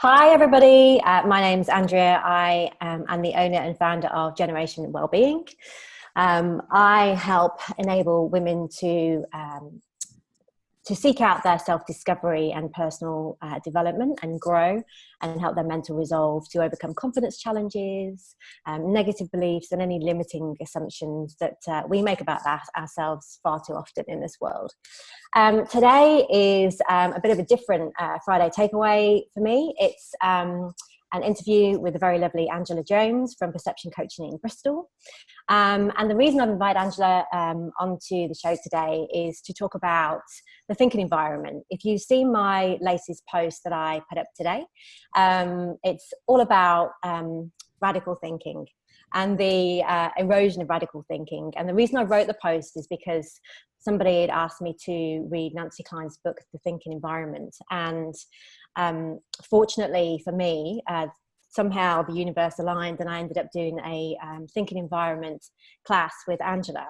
Hi, everybody. My name's Andrea. I'm the owner and founder of Generation Wellbeing. I help enable women to seek out their self-discovery and personal development and grow, and help their mental resolve to overcome confidence challenges, negative beliefs, and any limiting assumptions that we make about ourselves far too often in this world. Today is a bit of a different Friday takeaway for me. It's an interview with the very lovely Angela Jones from Perception Coaching in Bristol. And the reason I've invited Angela onto the show today is to talk about the thinking environment. If you've seen my latest post that I put up today, it's all about radical thinking and the erosion of radical thinking. And the reason I wrote the post is because somebody had asked me to read Nancy Kline's book, The Thinking Environment. And fortunately for me, somehow the universe aligned and I ended up doing a thinking environment class with Angela.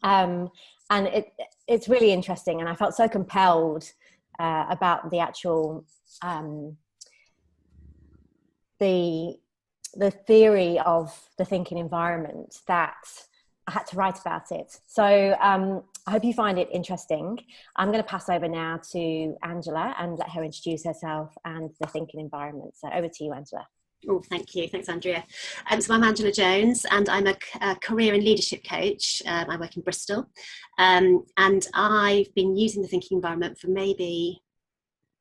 And it's really interesting. And I felt so compelled about the actual, the theory of the thinking environment that I had to write about it. So I hope you find it interesting. I'm going to pass over now to Angela and let her introduce herself and the thinking environment. So over to you, Angela. Oh, thank you. Thanks, Andrea. So I'm Angela Jones, and I'm a career and leadership coach. I work in Bristol, and I've been using the thinking environment for maybe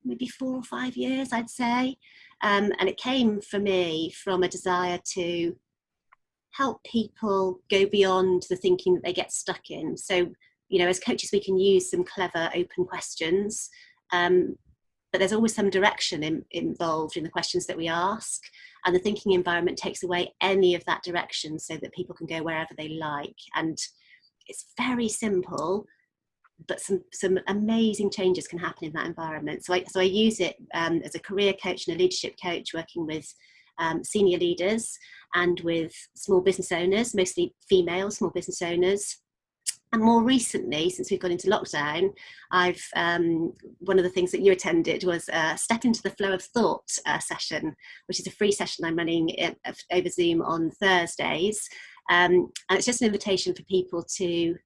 4 or 5 years, I'd say. And it came for me from a desire to help people go beyond the thinking that they get stuck in. So, you know, as coaches, we can use some clever, open questions, but there's always some direction involved in the questions that we ask. And the thinking environment takes away any of that direction so that people can go wherever they like. And it's very simple, but some amazing changes can happen in that environment. So I use it as a career coach and a leadership coach, working with senior leaders and with small business owners, mostly female small business owners. And more recently, since we've gone into lockdown, I've one of the things that you attended was a Step into the Flow of Thought session, which is a free session I'm running over Zoom on Thursdays. And it's just an invitation for people to,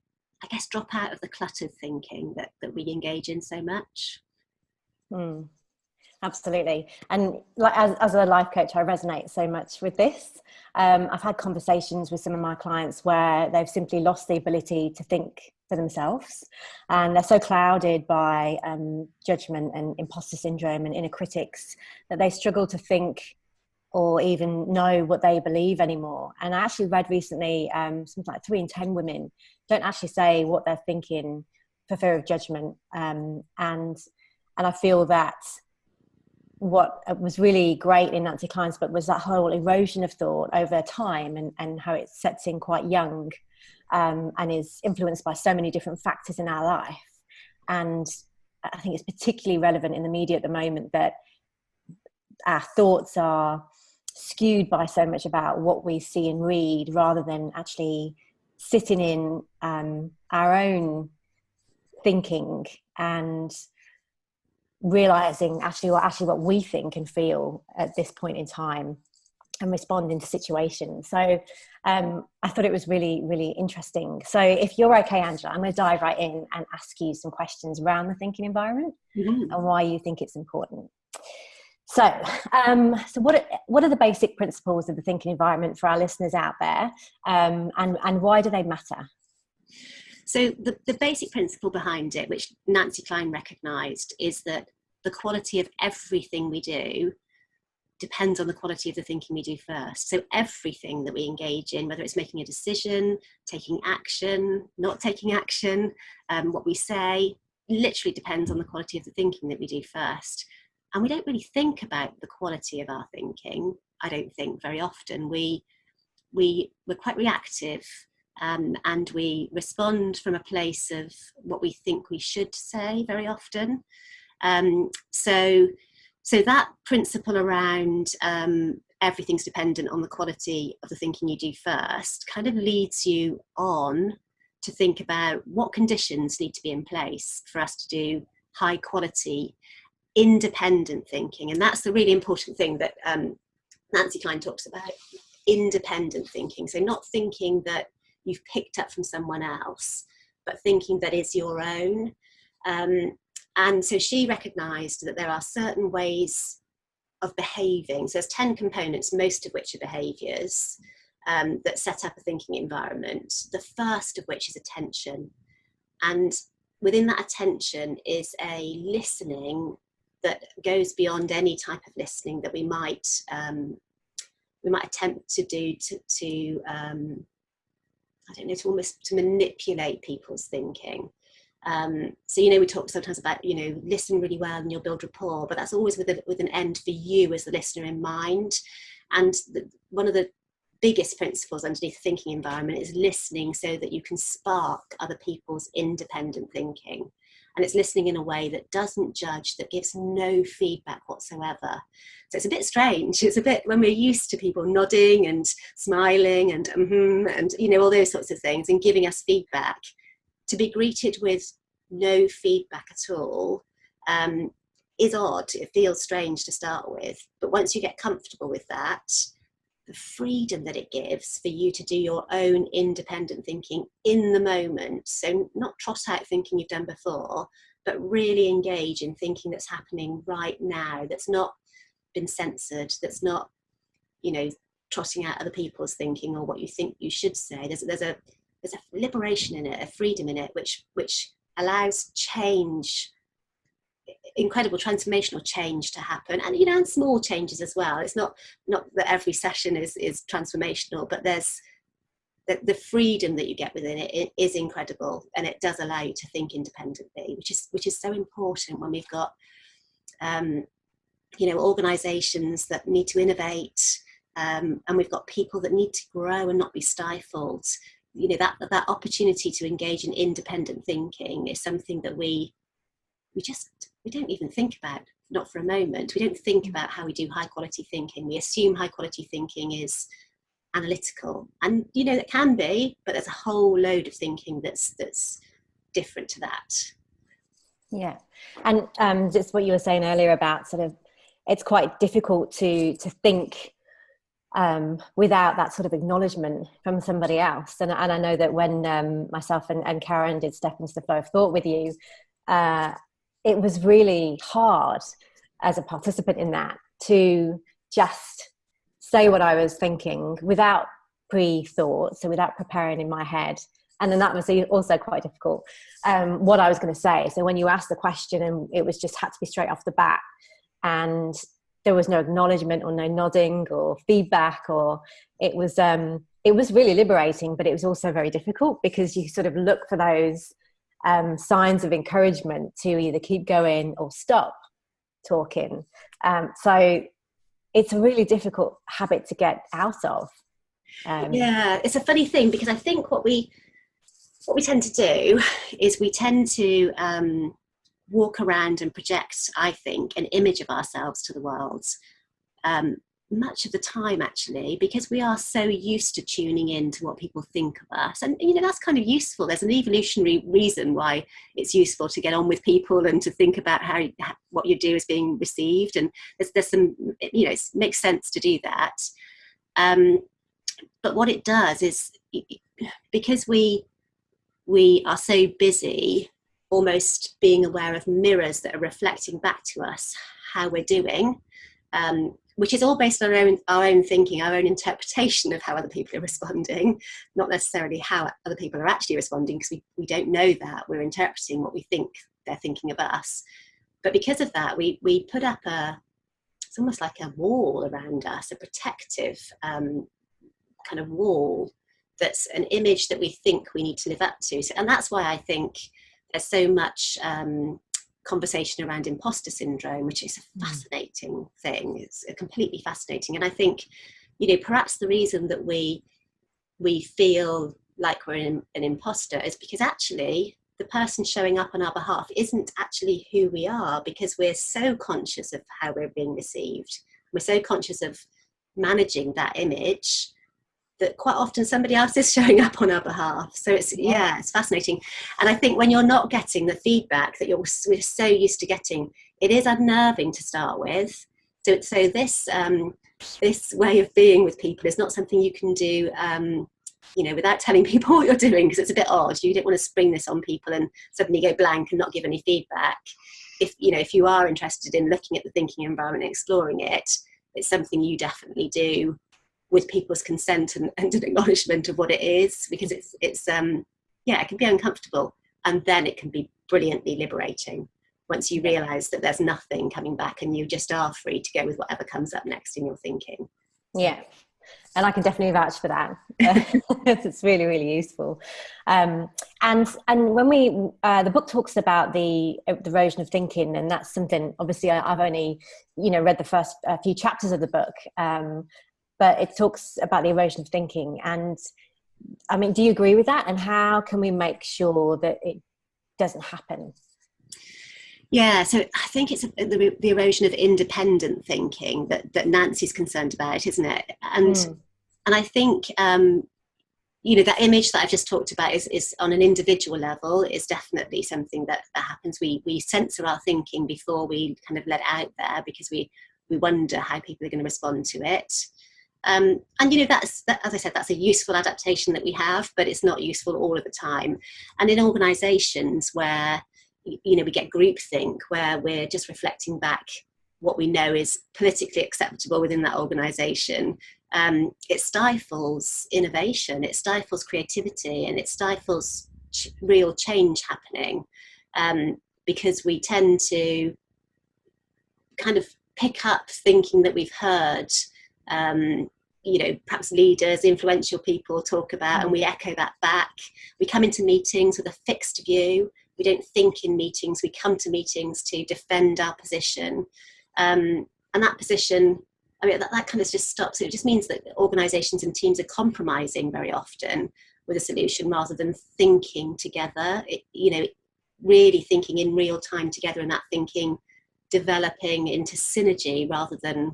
I guess, drop out of the cluttered thinking that we engage in so much. Absolutely. And like, as a life coach, I resonate so much with this. I've had conversations with some of my clients where they've simply lost the ability to think for themselves. And they're so clouded by judgment and imposter syndrome and inner critics that they struggle to think or even know what they believe anymore. And I actually read recently something like 3 in 10 women don't actually say what they're thinking for fear of judgment. And I feel that what was really great in Nancy Kline's book was that whole erosion of thought over time and how it sets in quite young and is influenced by so many different factors in our life. And I think it's particularly relevant in the media at the moment that our thoughts are skewed by so much about what we see and read rather than actually sitting in our own thinking and realizing actually what we think and feel at this point in time and responding to situations. So I thought it was really, really interesting. So if you're okay, Angela, I'm going to dive right in and ask you some questions around the thinking environment and why you think it's important. So what are the basic principles of the thinking environment for our listeners out there, and why do they matter? So the basic principle behind it, which Nancy Kline recognised, is that the quality of everything we do depends on the quality of the thinking we do first. So everything that we engage in, whether it's making a decision, taking action, not taking action, what we say, literally depends on the quality of the thinking that we do first. And we don't really think about the quality of our thinking, I don't think, very often. We're quite reactive. And we respond from a place of what we think we should say very often. So that principle around everything's dependent on the quality of the thinking you do first kind of leads you on to think about what conditions need to be in place for us to do high quality independent thinking. And that's the really important thing that Nancy Kline talks about, independent thinking. So not thinking that you've picked up from someone else, but thinking that is your own. And so she recognised that there are certain ways of behaving. So there's 10 components, most of which are behaviours that set up a thinking environment. The first of which is attention. And within that attention is a listening that goes beyond any type of listening that we might attempt to do to I don't know, to almost to manipulate people's thinking. So, you know, we talk sometimes about, you know, listen really well and you'll build rapport, but that's always with an end for you as the listener in mind. And one of the biggest principles underneath the thinking environment is listening so that you can spark other people's independent thinking. And it's listening in a way that doesn't judge, that gives no feedback whatsoever. So it's a bit strange. It's a bit, when we're used to people nodding and smiling and you know, all those sorts of things and giving us feedback, to be greeted with no feedback at all is odd. It feels strange to start with. But once you get comfortable with that, the freedom that it gives for you to do your own independent thinking in the moment. So not trot out thinking you've done before, but really engage in thinking that's happening right now, that's not been censored, that's not, you know, trotting out other people's thinking or what you think you should say. There's a liberation in it, a freedom in it, which allows change, incredible transformational change to happen, and you know, and small changes as well. It's not that every session is transformational, but there's the freedom that you get within it is incredible, and it does allow you to think independently, which is so important when we've got you know, organizations that need to innovate, and we've got people that need to grow and not be stifled. You know, that opportunity to engage in independent thinking is something that we don't even think about, not for a moment. We don't think about how we do high quality thinking. We assume high quality thinking is analytical, and you know, that can be, but there's a whole load of thinking that's different to that. Yeah. And just what you were saying earlier about sort of, it's quite difficult to think without that sort of acknowledgement from somebody else. And I know that when myself and Karen did Step into the Flow of Thought with you, it was really hard as a participant in that to just say what I was thinking without pre-thought, so without preparing in my head. And then that was also quite difficult, what I was going to say. So when you asked the question, and it was just had to be straight off the bat, and there was no acknowledgement or no nodding or feedback, or it was really liberating, but it was also very difficult because you sort of look for those signs of encouragement to either keep going or stop talking. So it's a really difficult habit to get out of. Yeah, it's a funny thing, because I think what we tend to do is we tend to walk around and project, I think, an image of ourselves to the world much of the time, actually, because we are so used to tuning in to what people think of us. And, you know, that's kind of useful. There's an evolutionary reason why it's useful to get on with people and to think about what you do is being received. And there's some, you know, it makes sense to do that. But what it does is, because we are so busy almost being aware of mirrors that are reflecting back to us how we're doing, which is all based on our own thinking, our own interpretation of how other people are responding, not necessarily how other people are actually responding, because we don't know that. We're interpreting what we think they're thinking of us. But because of that, we put up it's almost like a wall around us, a protective kind of wall that's an image that we think we need to live up to. And that's why I think there's so much conversation around imposter syndrome, which is a fascinating thing. It's completely fascinating. And I think, you know, perhaps the reason that we feel like we're an imposter is because actually the person showing up on our behalf isn't actually who we are, because we're so conscious of how we're being received. We're so conscious of managing that image that quite often somebody else is showing up on our behalf. So it's fascinating. And I think when you're not getting the feedback that we're so used to getting it is unnerving to start with. So this way of being with people is not something you can do, without telling people what you're doing, because it's a bit odd. You don't want to spring this on people and suddenly go blank and not give any feedback. If you are interested in looking at the thinking environment and exploring it, it's something you definitely do with people's consent and an acknowledgement of what it is, because it can be uncomfortable, and then it can be brilliantly liberating once you realise that there's nothing coming back and you just are free to go with whatever comes up next in your thinking. Yeah, and I can definitely vouch for that. It's really, really useful. And when the book talks about the erosion of thinking, and that's something, obviously I've only read the first few chapters of the book, but it talks about the erosion of thinking. And I mean, do you agree with that? And how can we make sure that it doesn't happen? Yeah, so I think it's the erosion of independent thinking that Nancy's concerned about, isn't it? And I think that image that I've just talked about is on an individual level is definitely something that happens. We censor our thinking before we kind of let it out there, because we wonder how people are going to respond to it. And that's, as I said, that's a useful adaptation that we have, but it's not useful all of the time. And in organisations where we get groupthink, where we're just reflecting back what we know is politically acceptable within that organisation, it stifles innovation, it stifles creativity, and it stifles real change happening, because we tend to kind of pick up thinking that we've heard, perhaps leaders, influential people talk about, and we echo that back. We come into meetings with a fixed view. We don't think in meetings, we come to meetings to defend our position. And that position, I mean, that kind of just stops. It just means that organisations and teams are compromising very often with a solution rather than thinking together, really thinking in real time together, and that thinking developing into synergy rather than,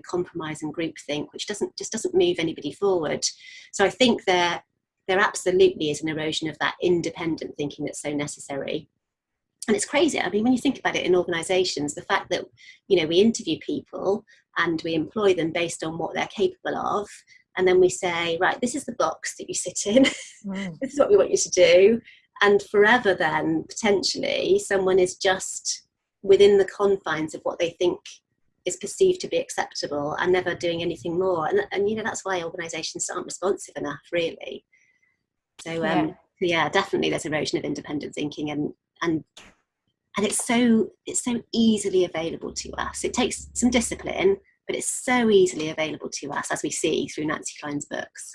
compromise and groupthink, which doesn't move anybody forward. So I think there absolutely is an erosion of that independent thinking that's so necessary. And it's crazy. I mean, when you think about it in organisations, the fact that, we interview people and we employ them based on what they're capable of, and then we say, right, this is the box that you sit in, this is what we want you to do, and forever then, potentially, someone is just within the confines of what they think is perceived to be acceptable and never doing anything more. And that's why organisations aren't responsive enough, really. So, definitely there's erosion of independent thinking, and it's so easily available to us. It takes some discipline, but it's so easily available to us, as we see through Nancy Kline's books.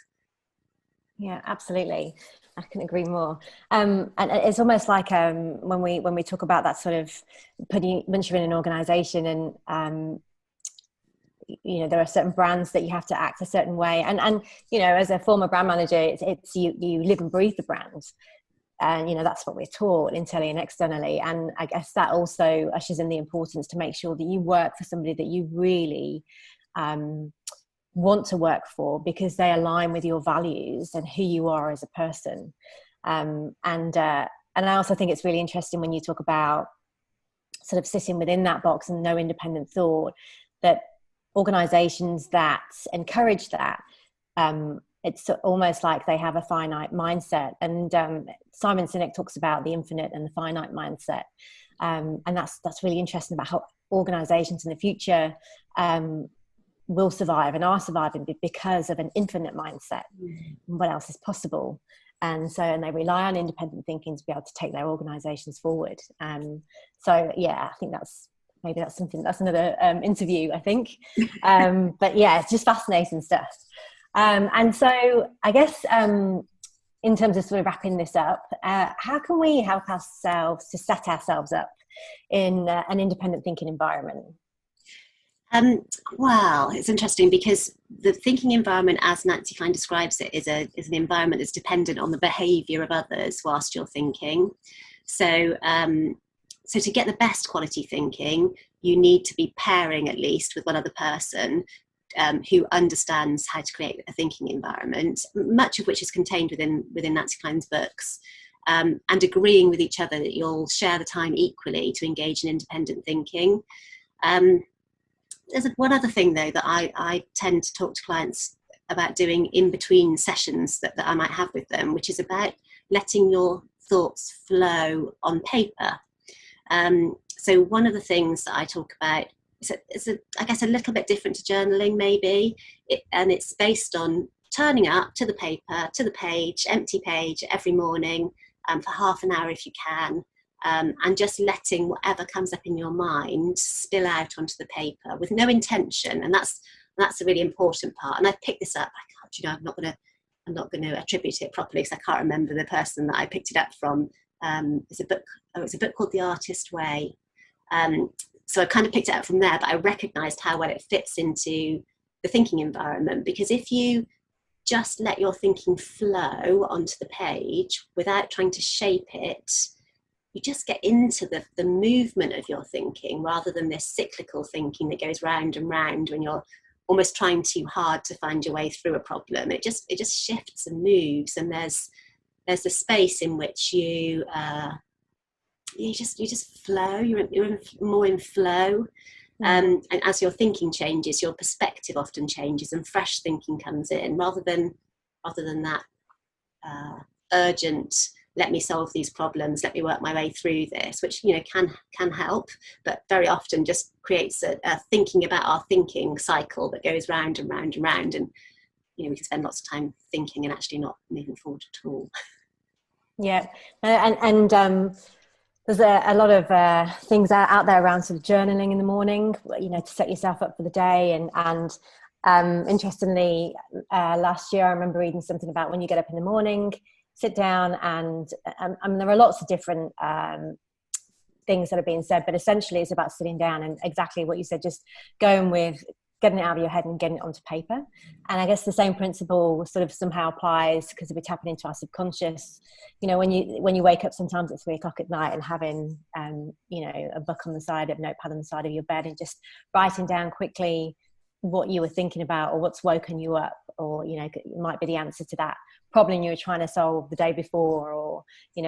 Yeah, absolutely. I couldn't agree more. And it's almost like when we talk about that sort of once you're in an organisation, and there are certain brands that you have to act a certain way, and as a former brand manager, it's you live and breathe the brand. And that's what we're taught internally and externally, and I guess that also ushers in the importance to make sure that you work for somebody that you really want to work for, because they align with your values and who you are as a person. And I also think it's really interesting when you talk about sort of sitting within that box and no independent thought, that organizations that encourage that, it's almost like they have a finite mindset. And Simon Sinek talks about the infinite and the finite mindset. And that's really interesting about how organizations in the future will survive and are surviving because of an infinite mindset. What else is possible? And they rely on independent thinking to be able to take their organizations forward. I think that's another interview, I think. But yeah, it's just fascinating stuff. And so I guess in terms of sort of wrapping this up, how can we help ourselves to set ourselves up in an independent thinking environment? Well, it's interesting, because the thinking environment, as Nancy Kline describes it, is an environment that's dependent on the behaviour of others whilst you're thinking. So to get the best quality thinking, you need to be pairing at least with one other person who understands how to create a thinking environment, much of which is contained within Nancy Kline's books. and agreeing with each other that you'll share the time equally to engage in independent thinking. There's one other thing though that I tend to talk to clients about doing in between sessions that I might have with them, which is about letting your thoughts flow on paper. So one of the things that I talk about is I guess a little bit different to journaling maybe, and it's based on turning up to the paper, to the page, empty page every morning for half an hour if you can, and just letting whatever comes up in your mind spill out onto the paper with no intention. And that's a really important part. And I picked this up, I'm not going to attribute it properly because I can't remember the person that I picked it up from. It's a book called The Artist Way. So I kind of picked it up from there, but I recognised how well it fits into the thinking environment, because if you just let your thinking flow onto the page without trying to shape it, you just get into the movement of your thinking rather than this cyclical thinking that goes round and round when you're almost trying too hard to find your way through a problem. It just shifts and moves, and there's a space in which you just flow. You're more in flow, and as your thinking changes, your perspective often changes, and fresh thinking comes in rather than that urgent, let me solve these problems, let me work my way through this, which can help, but very often just creates a thinking about our thinking cycle that goes round and round and round, and we can spend lots of time thinking and actually not moving forward at all. Yeah, and there's a lot of things out there around sort of journaling in the morning, to set yourself up for the day. And interestingly, last year I remember reading something about when you get up in the morning, sit down, and there are lots of different things that are being said, but essentially it's about sitting down and exactly what you said, just going with getting it out of your head and getting it onto paper. And I guess the same principle sort of somehow applies, because we're tapping into our subconscious. When you wake up sometimes at 3 o'clock at night and having a book on the side, a notepad on the side of your bed, and just writing down quickly what you were thinking about or what's woken you up, or it might be the answer to that problem you were trying to solve the day before, or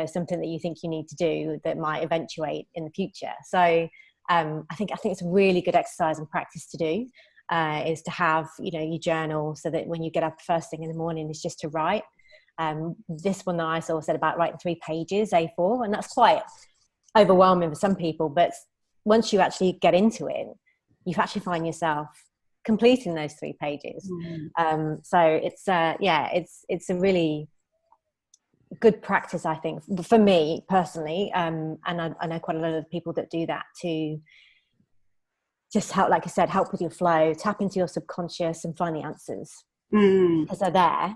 something that you think you need to do that might eventuate in the future. So I think it's a really good exercise and practice to do, is to have your journal, so that when you get up first thing in the morning is just to write. This one that I saw said about writing 3 pages A4, and that's quite overwhelming for some people, but once you actually get into it, you actually find yourself completing those 3 pages. So it's a really good practice, I think, for me personally, and I know quite a lot of people that do that to just help, like I said, help with your flow, tap into your subconscious and find the answers, because they're there.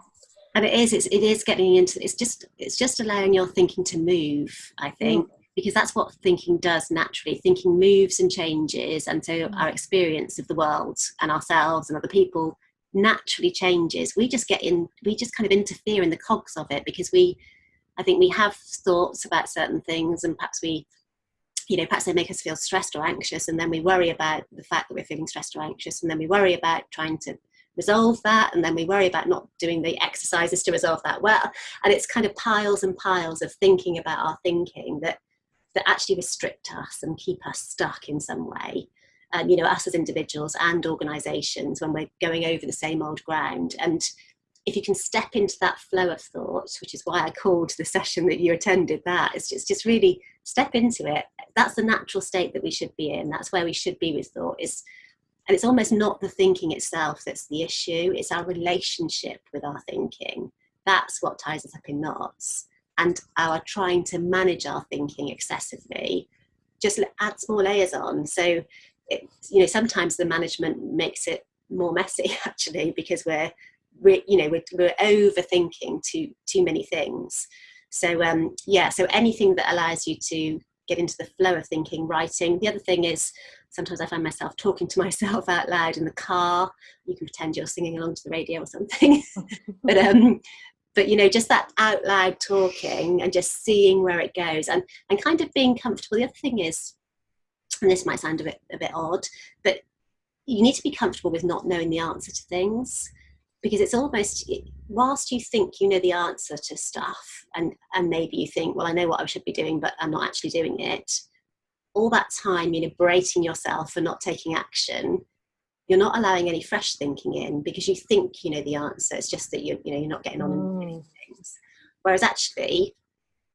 And it is getting into, it's just allowing your thinking to move, I think, because that's what thinking does naturally. Thinking moves and changes, and so our experience of the world and ourselves and other people naturally changes. We just kind of interfere in the cogs of it, because I think we have thoughts about certain things, and perhaps perhaps they make us feel stressed or anxious, and then we worry about the fact that we're feeling stressed or anxious, and then we worry about trying to resolve that, and then we worry about not doing the exercises to resolve that well. And it's kind of piles and piles of thinking about our thinking that actually restrict us and keep us stuck in some way. Us as individuals and organisations, when we're going over the same old ground. And if you can step into that flow of thought, which is why I called the session that you attended that, it's just really step into it. That's the natural state that we should be in. That's where we should be with thought. And it's almost not the thinking itself that's the issue. It's our relationship with our thinking. That's what ties us up in knots. And our trying to manage our thinking excessively just adds more layers on. So, sometimes the management makes it more messy, actually, because we're overthinking too many things. So, so anything that allows you to get into the flow of thinking, writing. The other thing is, sometimes I find myself talking to myself out loud in the car. You can pretend you're singing along to the radio or something. But just that out loud talking and just seeing where it goes, and kind of being comfortable. The other thing is, and this might sound a bit odd, but you need to be comfortable with not knowing the answer to things, because it's almost, whilst you think you know the answer to stuff, and maybe you think, well, I know what I should be doing, but I'm not actually doing it, all that time, berating yourself for not taking action, you're not allowing any fresh thinking in, because you think you know the answer. It's just that you're not getting on and doing things. Whereas actually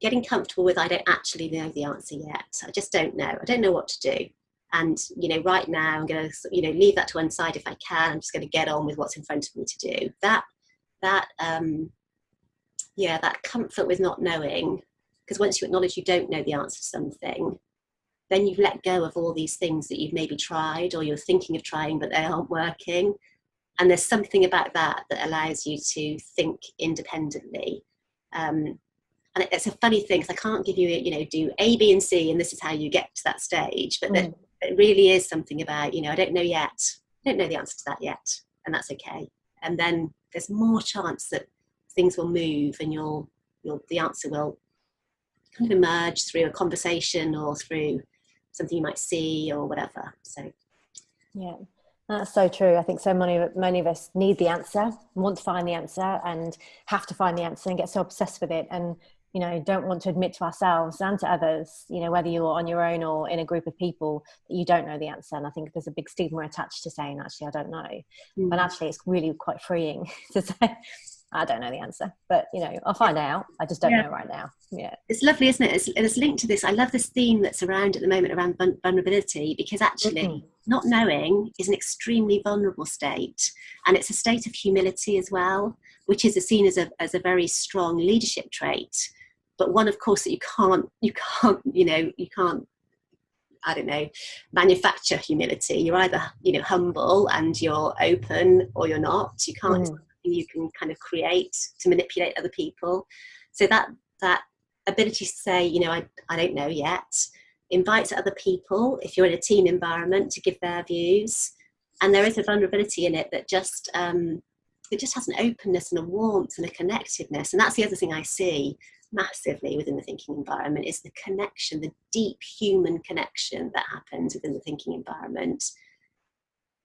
getting comfortable with, I don't actually know the answer yet. I just don't know. I don't know what to do. And, right now I'm going to, leave that to one side if I can. I'm just going to get on with what's in front of me to do. That comfort with not knowing, because once you acknowledge you don't know the answer to something, then you've let go of all these things that you've maybe tried or you're thinking of trying, but they aren't working. And there's something about that allows you to think independently. And it's a funny thing, because I can't give you, do A, B, and C, and this is how you get to that stage. But it really is something about, I don't know yet. I don't know the answer to that yet, and that's okay. And then there's more chance that things will move, and the answer will kind of emerge through a conversation or through something you might see or whatever. So, yeah. That's so true. I think so many of us need the answer, want to find the answer, and have to find the answer, and get so obsessed with it, and don't want to admit to ourselves and to others, whether you're on your own or in a group of people, that you don't know the answer. And I think there's a big stigma attached to saying, actually, I don't know. But actually, it's really quite freeing to say, I don't know the answer, but I'll find out. I just don't know right now. Yeah, it's lovely, isn't it? It's linked to this. I love this theme that's around at the moment around vulnerability, because actually not knowing is an extremely vulnerable state, and it's a state of humility as well, which is seen as a very strong leadership trait, but one, of course, that you can't I don't know, manufacture humility. You're either humble and you're open, or you're not. You can't. It's something you can kind of create to manipulate other people. So that ability to say, I don't know yet, invites other people, if you're in a team environment, to give their views. And there is a vulnerability in it that just it just has an openness and a warmth and a connectedness. And that's the other thing I see massively within the thinking environment, is the connection, the deep human connection that happens within the thinking environment.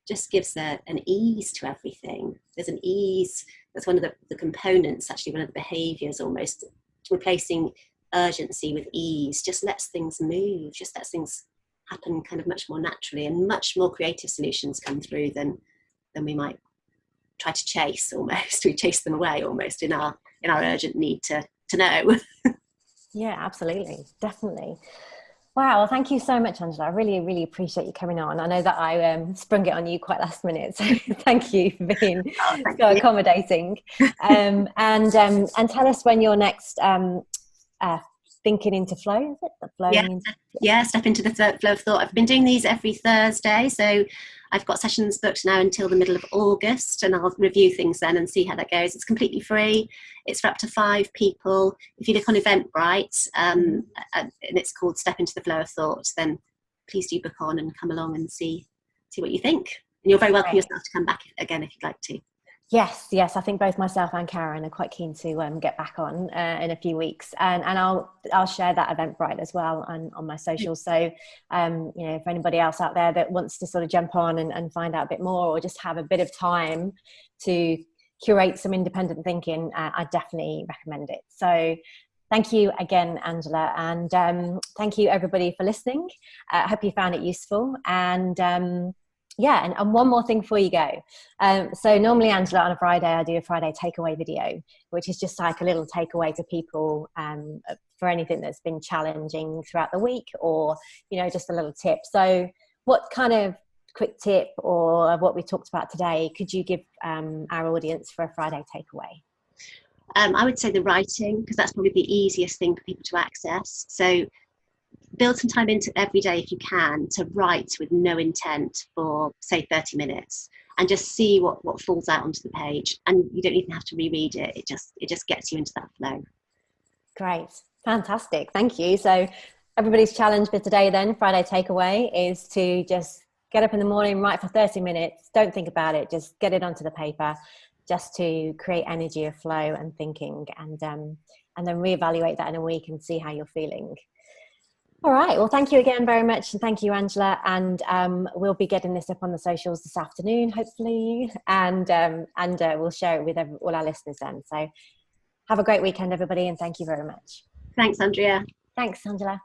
Just gives an ease to everything. There's an ease. That's one of the components, actually, one of the behaviours almost, replacing urgency with ease. Just lets things move, just lets things happen kind of much more naturally, and much more creative solutions come through than we might try to chase almost. We chase them away almost in our urgent need to know. Yeah, absolutely. Definitely. Wow. Well, thank you so much, Angela. I really, really appreciate you coming on. I know that I sprung it on you quite last minute, so thank you for being so accommodating. And tell us when your next thinking into flow, is it? Step into the flow of thought. I've been doing these every Thursday, so I've got sessions booked now until the middle of August, and I'll review things then and see how that goes. It's completely free. It's for up to 5 people. If you look on Eventbrite, and it's called Step into the Flow of Thought, then please do book on and come along and see what you think. And you're very welcome yourself to come back again if you'd like to. Yes. I think both myself and Karen are quite keen to get back on in a few weeks, and I'll share that Eventbrite as well on my socials. So if anybody else out there that wants to sort of jump on and find out a bit more, or just have a bit of time to curate some independent thinking, I definitely recommend it. So thank you again, Angela, and thank you everybody for listening. I hope you found it useful, and and one more thing before you go. So normally, Angela, on a Friday, I do a Friday takeaway video, which is just like a little takeaway to people for anything that's been challenging throughout the week, or, just a little tip. So what kind of quick tip or what we talked about today could you give our audience for a Friday takeaway? I would say the writing, because that's probably the easiest thing for people to access. So build some time into every day, if you can, to write with no intent for, say, 30 minutes, and just see what falls out onto the page. And you don't even have to reread it. It just gets you into that flow. Great. Fantastic. Thank you. So everybody's challenge for today then, Friday takeaway, is to just get up in the morning, write for 30 minutes. Don't think about it. Just get it onto the paper, just to create energy of flow and thinking, and then reevaluate that in a week and see how you're feeling. All right. Well, thank you again very much. And thank you, Angela. And we'll be getting this up on the socials this afternoon, hopefully. And we'll share it with all our listeners then. So have a great weekend, everybody. And thank you very much. Thanks, Andrea. Thanks, Angela.